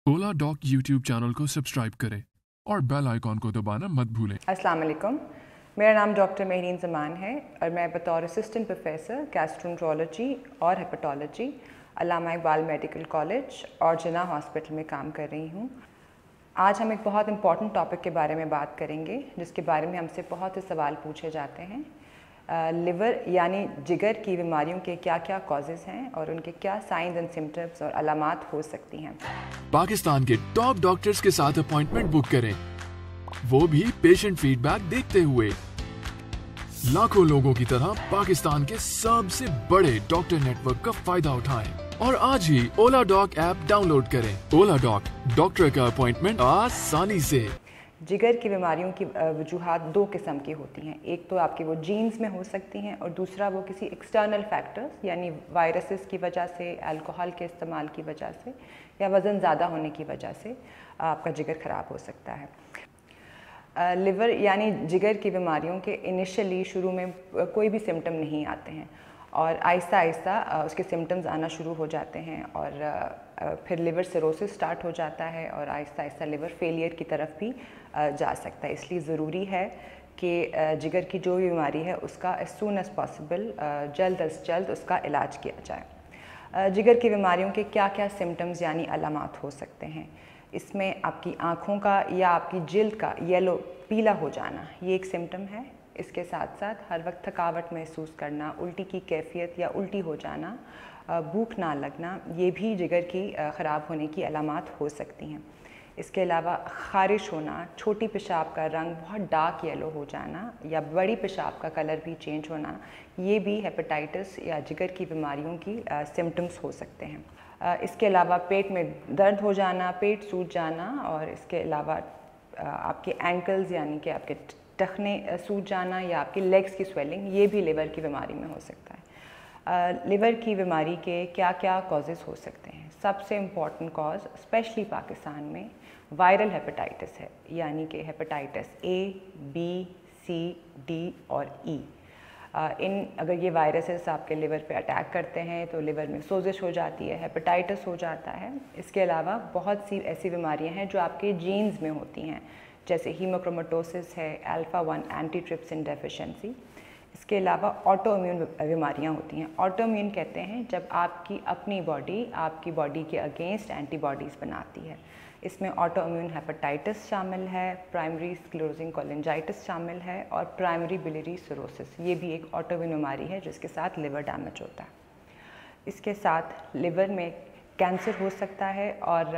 ओला dock YouTube channel को subscribe करें और बेल आइकॉन को दबाना मत भूलें। अस्सलाम वालेकुम। मेरा नाम डॉक्टर मेहरीन ज़मान है और मैं बतौर असिस्टेंट प्रोफेसर गैस्ट्रोएंटरोलॉजी और हेपेटोलॉजी अल्लामा इकबाल मेडिकल कॉलेज और जिन्ना हॉस्पिटल में काम कर रही हूँ। आज हम एक बहुत इम्पॉर्टेंट टॉपिक के बारे में बात करेंगे जिसके बारे में हमसे बहुत से सवाल पूछे जाते हैं। लिवर यानी जिगर की बीमारियों के क्या क्या कॉजेज़ हैं और उनके क्या साइंस एंड सिम्टम्स और अलामात हो सकती हैं। पाकिस्तान के टॉप डॉक्टर्स के साथ अपॉइंटमेंट बुक करें, वो भी पेशेंट फीडबैक देखते हुए। लाखों लोगों की तरह पाकिस्तान के सबसे बड़े डॉक्टर नेटवर्क का फायदा उठाएं और आज ही ओला डॉक ऐप डाउनलोड करें। ओला डॉक, डॉक्टर का अपॉइंटमेंट आसानी से। जिगर की बीमारियों की वजूहात दो किस्म की होती हैं। एक तो आपके वो जीन्स में हो सकती हैं और दूसरा वो किसी एक्सटर्नल फैक्टर्स यानी वायरसेस की वजह से, अल्कोहल के इस्तेमाल की वजह से या वज़न ज़्यादा होने की वजह से आपका जिगर ख़राब हो सकता है। लिवर यानी जिगर की बीमारियों के इनिशियली शुरू में कोई भी सिम्टम नहीं आते हैं और आहिस्ता आहिस्ता उसके सिम्टम्स आना शुरू हो जाते हैं और फिर लिवर सिरोसिस स्टार्ट हो जाता है और आहिस्ता आहिस्ता लिवर फेलियर की तरफ भी जा सकता है। इसलिए ज़रूरी है कि जिगर की जो भी बीमारी है उसका एज सून एज़ पॉसिबल जल्द अज जल्द उसका इलाज किया जाए। जिगर की बीमारियों के क्या क्या सिम्टम्स यानी अलामात हो सकते हैं, इसमें आपकी आँखों का या आपकी जिल्द का येलो पीला हो जाना ये एक सिम्टम है। इसके साथ साथ हर वक्त थकावट महसूस करना, उल्टी की कैफियत या उल्टी हो जाना, भूख ना लगना, ये भी जिगर की ख़राब होने की अलामात हो सकती हैं। इसके अलावा ख़ारिश होना, छोटी पेशाब का रंग बहुत डार्क येलो हो जाना या बड़ी पेशाब का कलर भी चेंज होना, ये भी हेपेटाइटिस या जिगर की बीमारियों की सिम्टम्स हो सकते हैं। इसके अलावा पेट में दर्द हो जाना, पेट सूज जाना और इसके अलावा आपके एंकल्स यानी कि आपके टखने सूज जाना या आपकी लेग्स की स्वेलिंग, ये भी लिवर की बीमारी में हो सकता है। लिवर की बीमारी के क्या क्या कॉजेज़ हो सकते हैं? सबसे इम्पॉर्टेंट कॉज स्पेशली पाकिस्तान में वायरल हेपेटाइटिस है, यानी कि hepatitis A, B, C, D और ई। अगर ये वायरसेस आपके लिवर पे अटैक करते हैं तो लिवर में सोजिश हो जाती है, हेपेटाइटिस हो जाता है। इसके अलावा बहुत सी ऐसी बीमारियां हैं जो आपके जीन्स में होती हैं, जैसे हीमोक्रोमेटोसिस है, अल्फ़ा 1 एंटीट्रिप्सिन डेफिशिएंसी। इसके अलावा ऑटो इम्यून बीमारियां होती हैं। ऑटो इम्यून कहते हैं जब आपकी अपनी बॉडी आपकी बॉडी के अगेंस्ट एंटीबॉडीज़ बनाती है। इसमें ऑटो इम्यून हेपेटाइटिस शामिल है, प्राइमरी स्क्लेरोजिंग कोलिंजाइटिस शामिल है और प्राइमरी बिलियरी सिरोसिस, ये भी एक ऑटो इम्यून बीमारी है जिसके साथ लिवर डैमेज होता है। इसके साथ लिवर में कैंसर हो सकता है और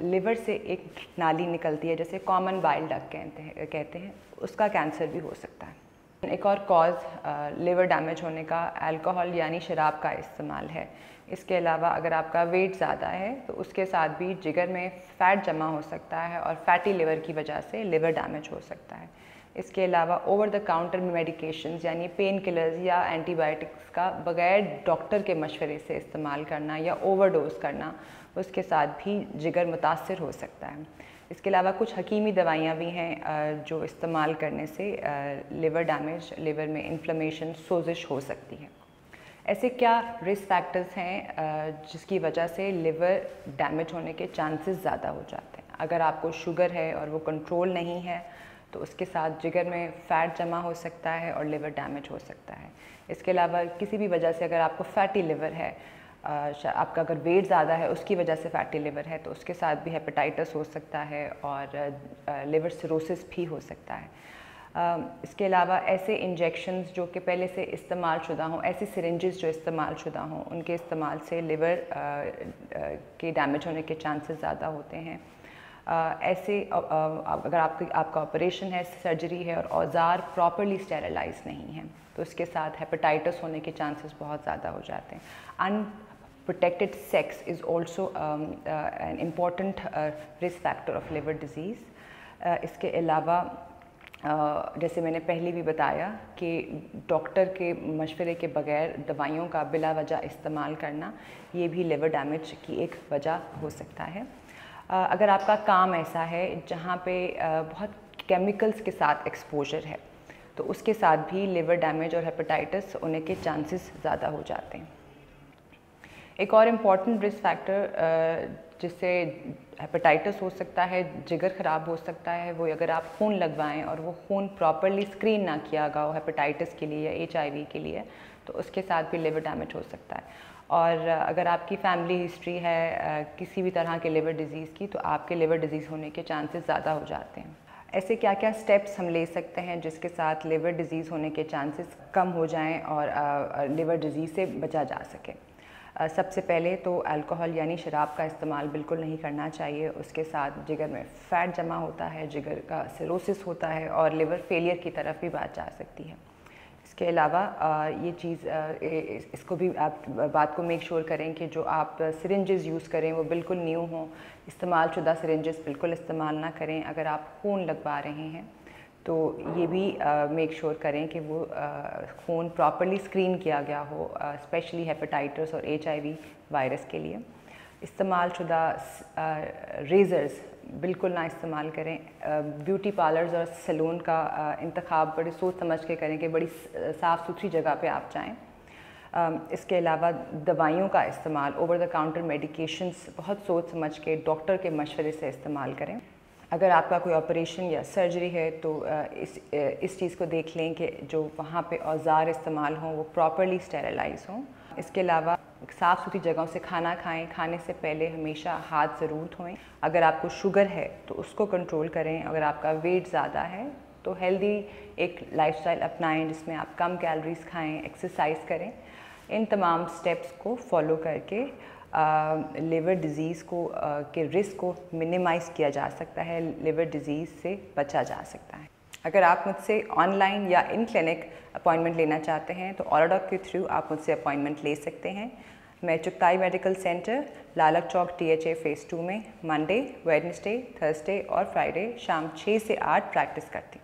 लिवर से एक नाली निकलती है जैसे कॉमन बाइल डक्ट कहते हैं, उसका कैंसर भी हो सकता है। एक और कॉज लिवर डैमेज होने का अल्कोहल यानी शराब का इस्तेमाल है। इसके अलावा अगर आपका वेट ज़्यादा है तो उसके साथ भी जिगर में फ़ैट जमा हो सकता है और फैटी लिवर की वजह से लिवर डैमेज हो सकता है। इसके अलावा ओवर द काउंटर मेडिकेशंस यानी पेन किलर्स या एंटीबायोटिक्स का बग़ैर डॉक्टर के मशवरे से इस्तेमाल करना या ओवरडोज करना, उसके साथ भी जिगर मुतासर हो सकता है। इसके अलावा कुछ हकीमी दवाइयाँ भी हैं जो इस्तेमाल करने से लिवर डैमेज, लिवर में इन्फ्लेमेशन, सोजिश हो सकती है। ऐसे क्या रिस्क फैक्टर्स हैं जिसकी वजह से लिवर डैमेज होने के चांसेस ज़्यादा हो जाते हैं? अगर आपको शुगर है और वो कंट्रोल नहीं है तो उसके साथ जिगर में फ़ैट जमा हो सकता है और लिवर डैमेज हो सकता है। इसके अलावा किसी भी वजह से अगर आपको फैटी लिवर है, आपका अगर वेट ज़्यादा है उसकी वजह से फैटी लिवर है तो उसके साथ भी हेपेटाइटिस हो सकता है और लिवर सिरोसिस भी हो सकता है। इसके अलावा ऐसे इंजेक्शंस जो कि पहले से इस्तेमाल शुदा हों, ऐसी सिरिंजेस जो इस्तेमाल शुदा हों, उनके इस्तेमाल से लिवर के डैमेज होने के चांसेस ज़्यादा होते हैं। ऐसे अगर आपका ऑपरेशन है, सर्जरी है और औज़ार प्रॉपरली स्टेरिलाइज नहीं है तो उसके साथ हेपेटाइटिस होने के चांसेस बहुत ज़्यादा हो जाते हैं। Unprotected sex is also an important risk factor of liver disease. इसके अलावा जैसे मैंने पहले भी बताया कि डॉक्टर के मशवरे के बगैर दवाइयों का बिला वजह इस्तेमाल करना, ये भी लिवर डैमेज की एक वजह हो सकता है। अगर आपका काम ऐसा है जहाँ पे बहुत केमिकल्स के साथ एक्सपोजर है तो उसके साथ भी लिवर डैमेज और हेपेटाइटिस होने के चांसेस ज़्यादा हो जाते हैं। एक और इम्पॉर्टेंट रिस्क फैक्टर जिससे हेपेटाइटिस हो सकता है, जिगर ख़राब हो सकता है। वो अगर आप खून लगवाएं और वो खून प्रॉपरली स्क्रीन ना किया गया हो हेपेटाइटिस के लिए या HIV के लिए, तो उसके साथ भी लिवर डैमेज हो सकता है। और अगर आपकी फैमिली हिस्ट्री है किसी भी तरह के लिवर डिज़ीज़ की, तो आपके लिवर डिज़ीज़ होने के चांसेस ज़्यादा हो जाते हैं। ऐसे क्या क्या स्टेप्स हम ले सकते हैं जिसके साथ लिवर डिज़ीज़ होने के चांसेस कम हो जाएं और लिवर डिज़ीज़ से बचा जा सके। सबसे पहले तो अल्कोहल यानी शराब का इस्तेमाल बिल्कुल नहीं करना चाहिए। उसके साथ जिगर में फ़ैट जमा होता है, जिगर का सिरोसिस होता है और लिवर फेलियर की तरफ भी बात जा सकती है। इसके अलावा ये चीज़ इसको भी आप बात को मेक श्योर करें कि जो आप सिरिंजेस यूज़ करें वो बिल्कुल न्यू हों। इस्तेमाल शुदा सिरिंजेस बिल्कुल इस्तेमाल ना करें। अगर आप खून लगवा रहे हैं तो ये भी मेक श्योर करें कि वो खून प्रॉपरली स्क्रीन किया गया हो, स्पेशली हेपेटाइटिस और HIV वायरस के लिए। इस्तेमाल शुदा रेज़र्स बिल्कुल ना इस्तेमाल करें। ब्यूटी पार्लर्स और सैलून का इंतखाब बड़ी सोच समझ के करें कि बड़ी साफ़ सुथरी जगह पे आप जाएं। इसके अलावा दवाइयों का इस्तेमाल, ओवर द काउंटर मेडिकेशंस बहुत सोच समझ के डॉक्टर के मशवरे से इस्तेमाल करें। अगर आपका कोई ऑपरेशन या सर्जरी है तो इस चीज़ को देख लें कि जो वहाँ पे औज़ार इस्तेमाल हों वो प्रॉपरली स्टेरिलाइज हों। इसके अलावा साफ़ सुथरी जगहों से खाना खाएं। खाने से पहले हमेशा हाथ ज़रूर धोएं। अगर आपको शुगर है तो उसको कंट्रोल करें। अगर आपका वेट ज़्यादा है तो हेल्दी एक लाइफस्टाइल अपनाएं जिसमें आप कम कैलोरीज खाएं, एक्सरसाइज करें। इन तमाम स्टेप्स को फॉलो करके लिवर डिज़ीज़ को के रिस्क को मिनिमाइज़ किया जा सकता है, लिवर डिज़ीज़ से बचा जा सकता है। अगर आप मुझसे ऑनलाइन या इन क्लिनिक अपॉइंटमेंट लेना चाहते हैं तो ऑलोडॉक के थ्रू आप मुझसे अपॉइंटमेंट ले सकते हैं। मैं चुगताई मेडिकल सेंटर, लालक चौक THA फ़ेज़ 2 में मंडे, वेडनेसडे, थर्सडे और फ्राइडे शाम 6 से 8 प्रैक्टिस करती हूँ।